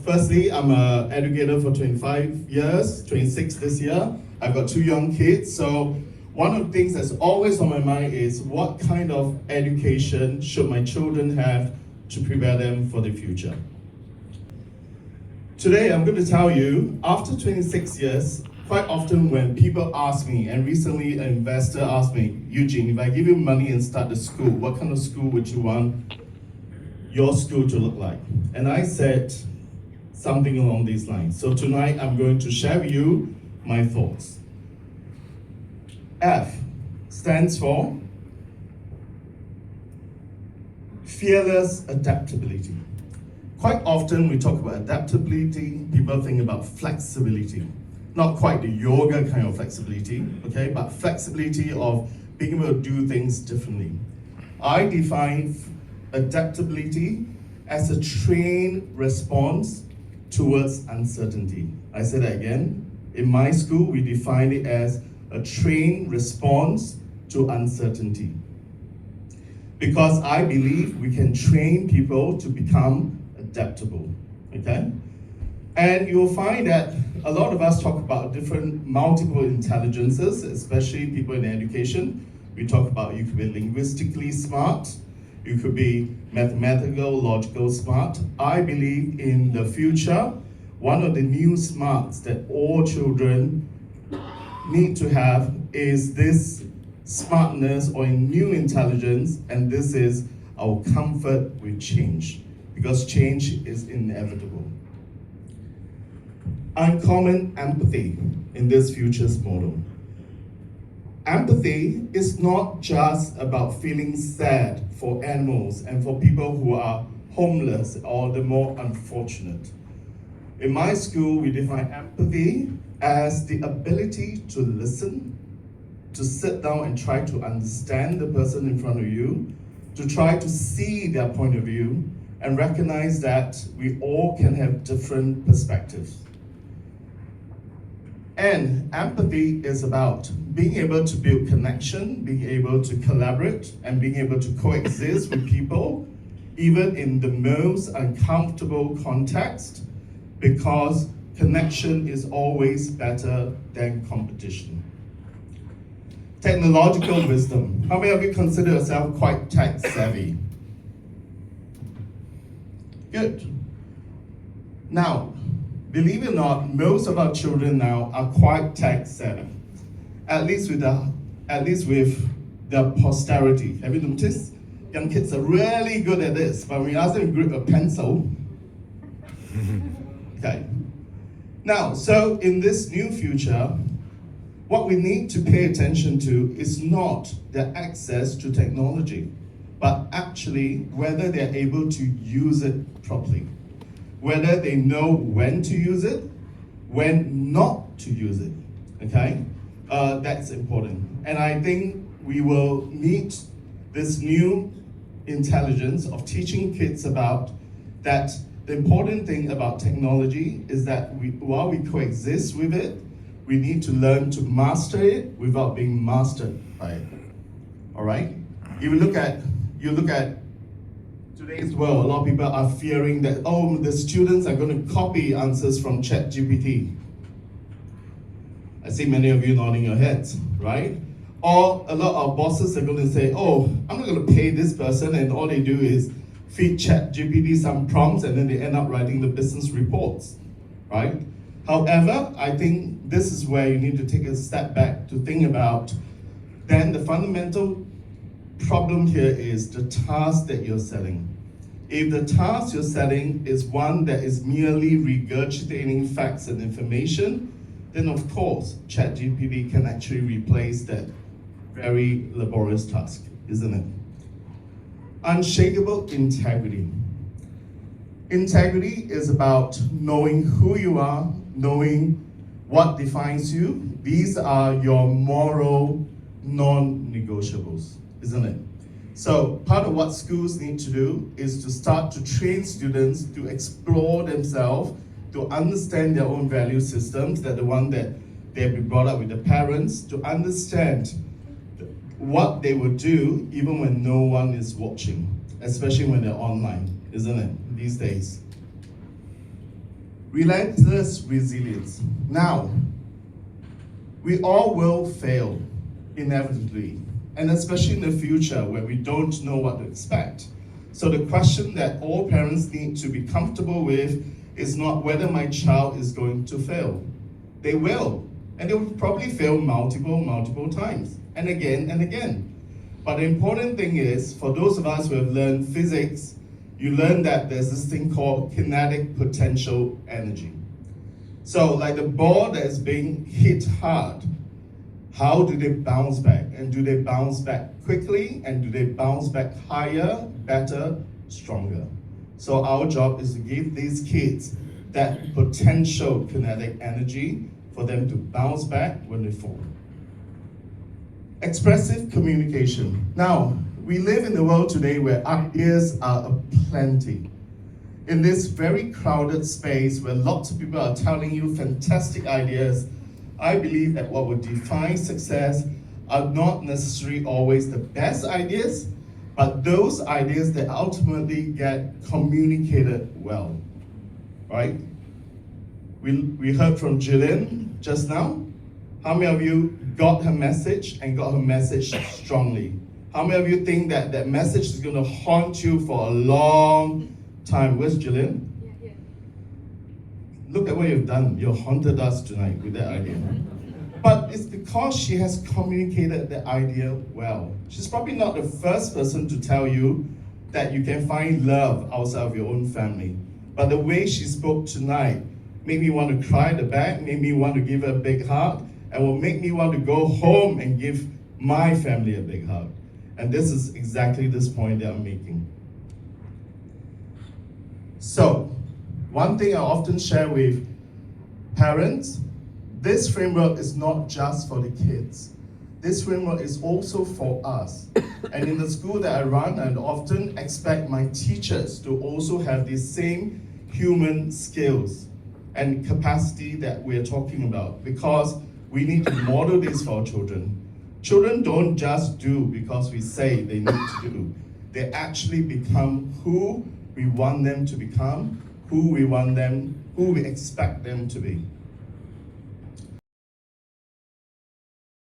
Firstly, I'm an educator for 25 years, 26 this year. I've got 2 young kids, so one of the things that's always on my mind is what kind of education should my children have to prepare them for the future. Today, I'm going to tell you, after 26 years, quite often when people ask me, and recently an investor asked me, Eugene, if I give you money and start a school, what kind of school would you want your school to look like? And I said something along these lines. So tonight, I'm going to share with you my thoughts. F stands for fearless adaptability. Quite often we talk about adaptability, people think about flexibility. Not quite the yoga kind of flexibility, okay, but flexibility of being able to do things differently. I define adaptability as a trained response towards uncertainty. I say that again. In my school, we define it as a trained response to uncertainty. Because I believe we can train people to become adaptable, okay? And you'll find that a lot of us talk about different multiple intelligences, especially people in education. We talk about you could be linguistically smart, you could be mathematical, logical smart. I believe in the future, one of the new smarts that all children need to have is this smartness or new intelligence, and this is our comfort with change, because change is inevitable. Uncommon empathy in this futures model. Empathy is not just about feeling sad for animals and for people who are homeless or the more unfortunate. In my school, we define empathy as the ability to listen, to sit down and try to understand the person in front of you, to try to see their point of view, and recognize that we all can have different perspectives. And empathy is about being able to build connection, being able to collaborate, and being able to coexist with people, even in the most uncomfortable context, because connection is always better than competition. Technological wisdom. How many of you consider yourself quite tech savvy? Good. Now, believe it or not, most of our children now are quite tech savvy. At least with their posterity. Have you noticed? Young kids are really good at this, but when you ask them to grip a pencil, okay. Now, so in this new future, what we need to pay attention to is not their access to technology, but actually whether they're able to use it properly. Whether they know when to use it, when not to use it, okay? That's important. And I think we will meet this new intelligence of teaching kids about that. The important thing about technology is that while we coexist with it, we need to learn to master it without being mastered by it. All right? If you look at today's world, a lot of people are fearing that, oh, the students are going to copy answers from ChatGPT. I see many of you nodding your heads, right? Or a lot of bosses are going to say, oh, I'm not going to pay this person, and all they do is feed ChatGPT some prompts, and then they end up writing the business reports, right? However, I think this is where you need to take a step back to think about, then the fundamental problem here is the task that you're selling. If the task you're selling is one that is merely regurgitating facts and information, then of course, ChatGPT can actually replace that very laborious task, isn't it? Unshakable integrity. Integrity is about knowing who you are, knowing what defines you. These are your moral non-negotiables, isn't it? So part of what schools need to do is to start to train students to explore themselves, to understand their own value systems, that the one that they've been brought up with the parents, to understand what they would do even when no one is watching, especially when they're online, isn't it, these days? Relentless resilience. Now, we all will fail, inevitably, and especially in the future where we don't know what to expect. So the question that all parents need to be comfortable with is not whether my child is going to fail. They will, and they will probably fail multiple times, and again. But the important thing is, for those of us who have learned physics, you learn that there's this thing called kinetic potential energy. So like the ball that is being hit hard, how do they bounce back? And do they bounce back quickly? And do they bounce back higher, better, stronger? So our job is to give these kids that potential kinetic energy for them to bounce back when they fall. Expressive communication. Now, we live in a world today where ideas are aplenty. In this very crowded space where lots of people are telling you fantastic ideas, I believe that what would define success are not necessarily always the best ideas, but those ideas that ultimately get communicated well, right? We heard from Jillian just now. How many of you got her message and got her message strongly? How many of you think that that message is going to haunt you for a long time? Where's Jillian? Yeah. Look at what you've done. You haunted us tonight with that idea. But it's because she has communicated the idea well. She's probably not the first person to tell you that you can find love outside of your own family. But the way she spoke tonight made me want to cry at the back, made me want to give her a big hug, and will make me want to go home and give my family a big hug. And this is exactly this point that I'm making. So, one thing I often share with parents, this framework is not just for the kids. This framework is also for us. And in the school that I run, I often expect my teachers to also have the same human skills and capacity that we're talking about, because we need to model this for our children. Children don't just do because we say they need to do. They actually become who we want them to become, who we expect them to be.